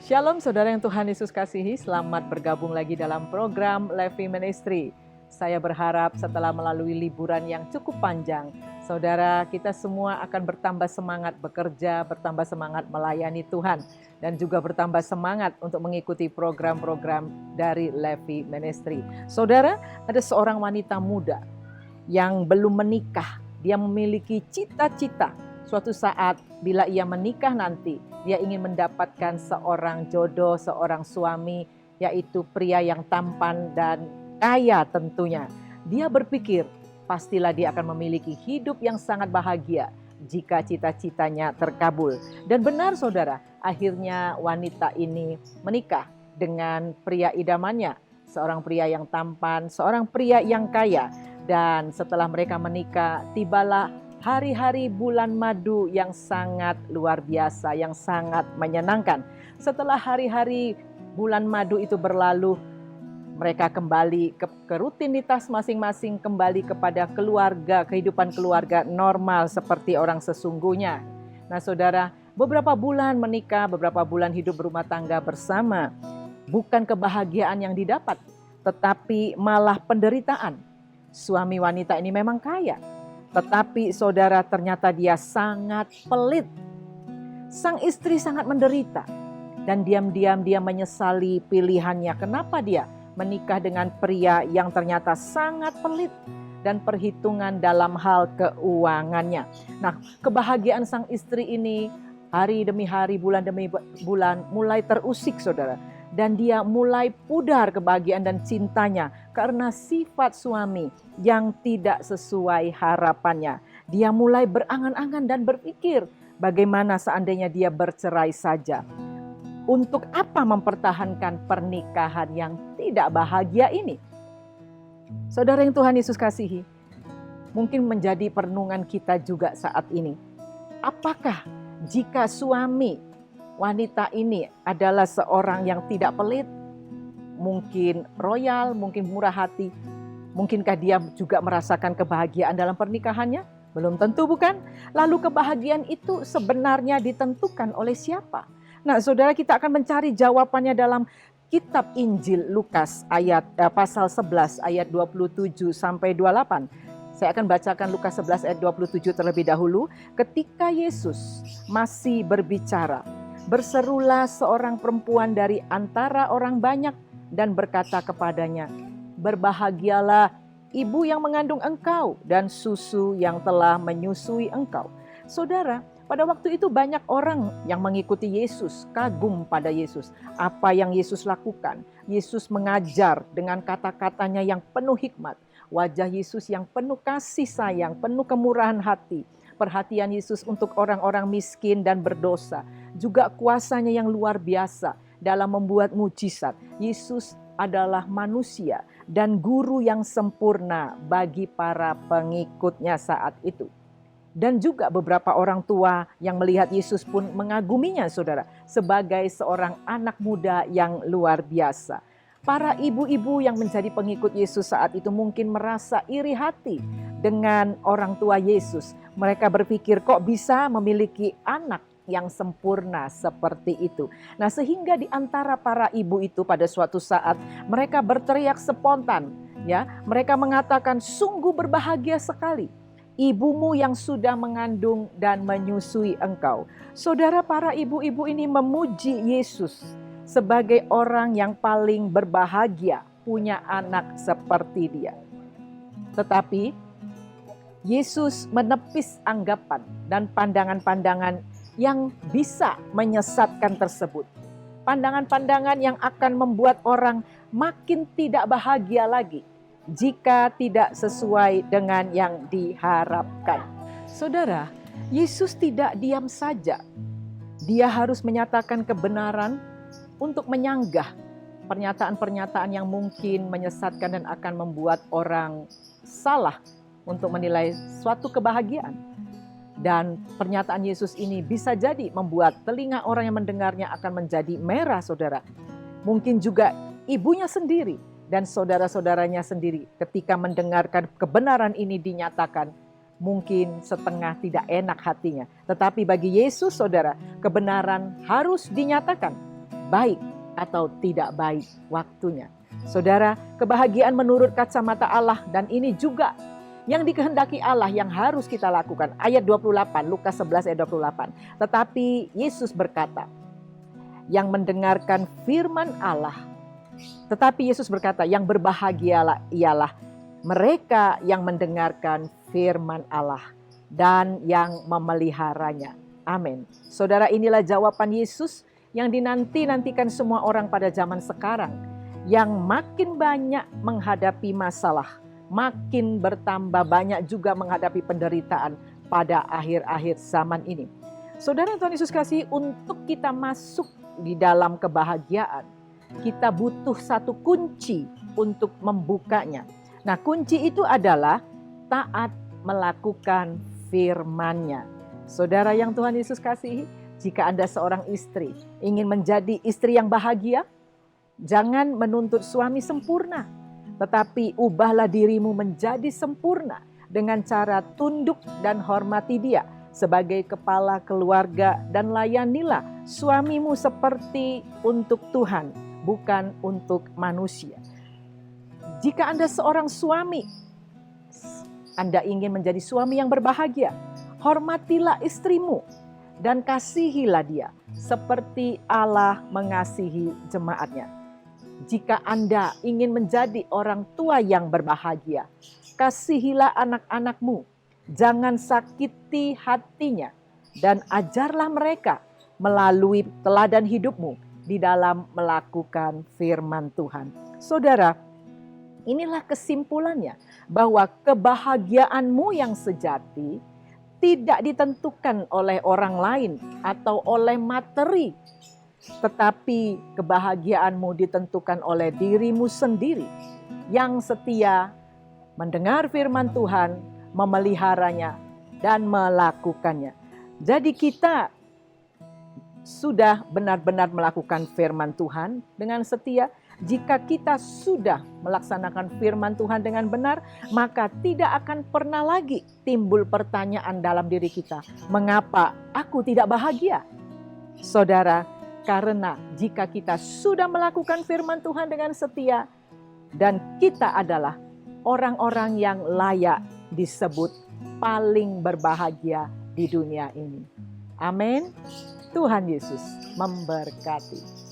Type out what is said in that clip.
Shalom saudara yang Tuhan Yesus kasihi, selamat bergabung lagi dalam program Levi Ministry. Saya berharap setelah melalui liburan yang cukup panjang, saudara kita semua akan bertambah semangat bekerja, bertambah semangat melayani Tuhan, dan juga bertambah semangat untuk mengikuti program-program dari Levi Ministry. Saudara, ada seorang wanita muda yang belum menikah, dia memiliki cita-cita. Suatu saat bila ia menikah nanti, dia ingin mendapatkan seorang jodoh, seorang suami, yaitu pria yang tampan dan kaya tentunya. Dia berpikir, pastilah dia akan memiliki hidup yang sangat bahagia jika cita-citanya terkabul. Dan benar saudara, akhirnya wanita ini menikah dengan pria idamannya. Seorang pria yang tampan, seorang pria yang kaya. Dan setelah mereka menikah, tibalah hari-hari bulan madu yang sangat luar biasa, yang sangat menyenangkan. Setelah hari-hari bulan madu itu berlalu, mereka kembali ke rutinitas masing-masing, kembali kepada keluarga, kehidupan keluarga normal seperti orang sesungguhnya. Nah saudara, beberapa bulan menikah, beberapa bulan hidup berumah tangga bersama, bukan kebahagiaan yang didapat, tetapi malah penderitaan. Suami wanita ini memang kaya, tetapi saudara ternyata dia sangat pelit. Sang istri sangat menderita dan diam-diam dia menyesali pilihannya. Kenapa dia menikah dengan pria yang ternyata sangat pelit dan perhitungan dalam hal keuangannya. Nah, kebahagiaan sang istri ini hari demi hari, bulan demi bulan mulai terusik saudara. Dan dia mulai pudar kebahagiaan dan cintanya karena sifat suami yang tidak sesuai harapannya. Dia mulai berangan-angan dan berpikir bagaimana seandainya dia bercerai saja. Untuk apa mempertahankan pernikahan yang tidak bahagia ini? Saudara yang Tuhan Yesus kasihi, mungkin menjadi perenungan kita juga saat ini. Apakah jika suami wanita ini adalah seorang yang tidak pelit, mungkin royal, mungkin murah hati. Mungkinkah dia juga merasakan kebahagiaan dalam pernikahannya? Belum tentu bukan? Lalu kebahagiaan itu sebenarnya ditentukan oleh siapa? Nah saudara, kita akan mencari jawabannya dalam kitab Injil Lukas pasal 11 ayat 27 sampai 28. Saya akan bacakan Lukas 11 ayat 27 terlebih dahulu. Ketika Yesus masih berbicara, berserulah seorang perempuan dari antara orang banyak dan berkata kepadanya, "Berbahagialah ibu yang mengandung engkau dan susu yang telah menyusui engkau." Saudara, pada waktu itu banyak orang yang mengikuti Yesus, kagum pada Yesus. Apa yang Yesus lakukan? Yesus mengajar dengan kata-katanya yang penuh hikmat. Wajah Yesus yang penuh kasih sayang, penuh kemurahan hati. Perhatian Yesus untuk orang-orang miskin dan berdosa. Juga kuasanya yang luar biasa dalam membuat mujizat. Yesus adalah manusia dan guru yang sempurna bagi para pengikutnya saat itu. Dan juga beberapa orang tua yang melihat Yesus pun mengaguminya saudara, sebagai seorang anak muda yang luar biasa. Para ibu-ibu yang menjadi pengikut Yesus saat itu mungkin merasa iri hati dengan orang tua Yesus. Mereka berpikir kok bisa memiliki anak yang sempurna seperti itu. Nah sehingga di antara para ibu itu pada suatu saat mereka berteriak spontan. Ya, mereka mengatakan sungguh berbahagia sekali ibumu yang sudah mengandung dan menyusui engkau. Saudara, para ibu-ibu ini memuji Yesus sebagai orang yang paling berbahagia punya anak seperti dia. Tetapi Yesus menepis anggapan dan pandangan-pandangan yang bisa menyesatkan tersebut. Pandangan-pandangan yang akan membuat orang makin tidak bahagia lagi jika tidak sesuai dengan yang diharapkan. Saudara, Yesus tidak diam saja. Dia harus menyatakan kebenaran untuk menyanggah pernyataan-pernyataan yang mungkin menyesatkan dan akan membuat orang salah untuk menilai suatu kebahagiaan. Dan pernyataan Yesus ini bisa jadi membuat telinga orang yang mendengarnya akan menjadi merah saudara. Mungkin juga ibunya sendiri dan saudara-saudaranya sendiri ketika mendengarkan kebenaran ini dinyatakan, mungkin setengah tidak enak hatinya. Tetapi bagi Yesus saudara, kebenaran harus dinyatakan. baik atau tidak baik waktunya. Saudara, kebahagiaan menurut kacamata Allah, dan ini juga yang dikehendaki Allah yang harus kita lakukan. Ayat 28, Lukas 11 ayat 28. Tetapi Yesus berkata, yang mendengarkan firman Allah. Tetapi Yesus berkata, yang berbahagialah ialah mereka yang mendengarkan firman Allah dan yang memeliharanya. Amin. Saudara, inilah jawaban Yesus yang dinanti-nantikan semua orang pada zaman sekarang, yang makin banyak menghadapi masalah, makin bertambah banyak juga menghadapi penderitaan pada akhir-akhir zaman ini. Saudara yang Tuhan Yesus kasih, untuk kita masuk di dalam kebahagiaan, kita butuh satu kunci untuk membukanya. Nah, kunci itu adalah taat melakukan firman-Nya. Saudara yang Tuhan Yesus kasihi, jika Anda seorang istri ingin menjadi istri yang bahagia, jangan menuntut suami sempurna, tetapi ubahlah dirimu menjadi sempurna dengan cara tunduk dan hormati dia sebagai kepala keluarga, dan layanilah suamimu seperti untuk Tuhan, bukan untuk manusia. Jika Anda seorang suami, Anda ingin menjadi suami yang berbahagia, hormatilah istrimu dan kasihilah dia seperti Allah mengasihi jemaatnya. Jika Anda ingin menjadi orang tua yang berbahagia, kasihilah anak-anakmu, jangan sakiti hatinya, dan ajarlah mereka melalui teladan hidupmu di dalam melakukan firman Tuhan. Saudara, inilah kesimpulannya, bahwa kebahagiaanmu yang sejati tidak ditentukan oleh orang lain atau oleh materi, tetapi kebahagiaanmu ditentukan oleh dirimu sendiri yang setia mendengar firman Tuhan, memeliharanya, dan melakukannya. Jadi kita sudah benar-benar melakukan firman Tuhan dengan setia. Jika kita sudah melaksanakan firman Tuhan dengan benar, maka tidak akan pernah lagi timbul pertanyaan dalam diri kita, mengapa aku tidak bahagia? Saudara, karena jika kita sudah melakukan firman Tuhan dengan setia, dan kita adalah orang-orang yang layak disebut paling berbahagia di dunia ini. Amin. Tuhan Yesus memberkati.